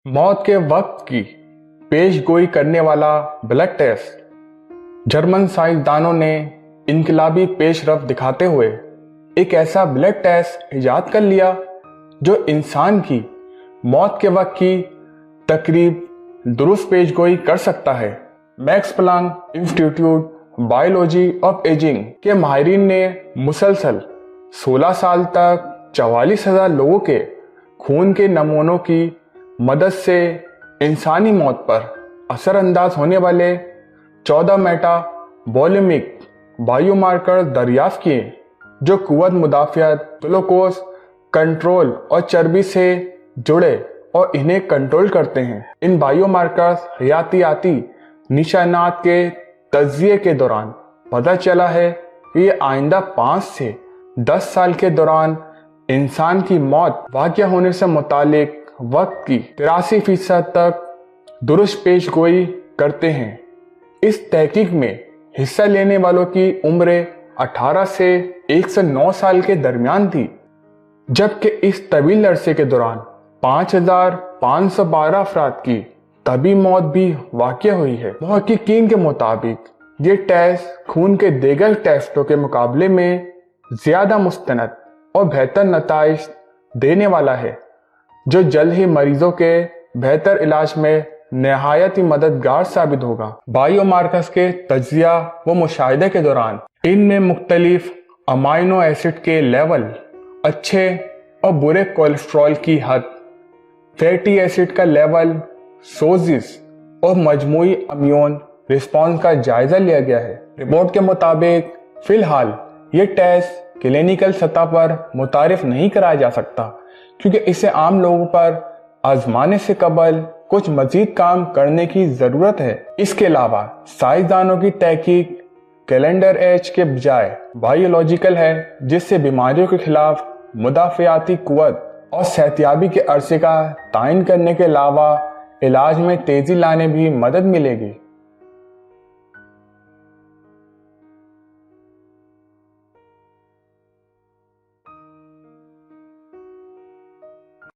मौत के वक्त की पेशगोई करने वाला ब्लड टेस्ट। जर्मन साइंसदानों ने इनकलाबी पेशरफ दिखाते हुए एक ऐसा ब्लड टेस्ट इजाद कर लिया जो इंसान की मौत के वक्त की तकरीब दुरुस्त पेशगोई कर सकता है। Max Planck institute biology of ageing के माहिरीन ने मुसलसल 16 साल तक 44,000 लोगों के खून के नमूनों की मदद से इंसानी मौत पर असरअंदाज होने वाले 14 मेटाबॉलिमिक बायोमार्कर दरियाफ्त किए जो कुव्वत मुदाफ़ियत, ग्लूकोज कंट्रोल और चर्बी से जुड़े और इन्हें कंट्रोल करते हैं। इन बायोमार्कर्स हयातियाती निशानात के तज्जिये के दौरान पता चला है कि ये आइंदा 5 से 10 साल के दौरान इंसान की मौत वाक़या होने से मुतालिक वक्त की 83% तक दुरुस्त पेशगोई करते हैं। इस तहकीक में हिस्सा लेने वालों की उम्र 18 से 109 साल के दरमियान थी, जबकि इस तवील अरसे के दौरान 5,512 अफराद की तबी मौत भी वाक़या हुई है। मुहक्किकीन के मुताबिक ये टेस्ट खून के दीगर टेस्टों के मुकाबले में ज़्यादा मुस्तनद और बेहतर नताइज देने वाला है, जो जल्द ही मरीजों के बेहतर इलाज में नहायत ही मददगार साबित होगा। बायोमार्कर्स के तज्जिया व मुशाहिदे के दौरान इनमें मुख्तलिफ अमाइनो एसिड के लेवल, अच्छे और बुरे कोलेस्ट्रॉल की हद, फैटी एसिड का लेवल, सोजिस और मजमूई इम्यून रिस्पॉन्स का जायजा लिया गया है। रिपोर्ट के मुताबिक फिलहाल ये टेस्ट क्लिनिकल सतह पर मुतारिफ नहीं कराया जा सकता, क्योंकि इसे आम लोगों पर आजमाने से कबल कुछ मजीद काम करने की ज़रूरत है। इसके अलावा साइंसदानों की तहकीक कैलेंडर एज के बजाय बायोलॉजिकल है, जिससे बीमारियों के खिलाफ मुदाफ़ियाती कुव्वत और सेहतयाबी के अरसे का तयन करने के अलावा इलाज में तेज़ी लाने भी मदद मिलेगी।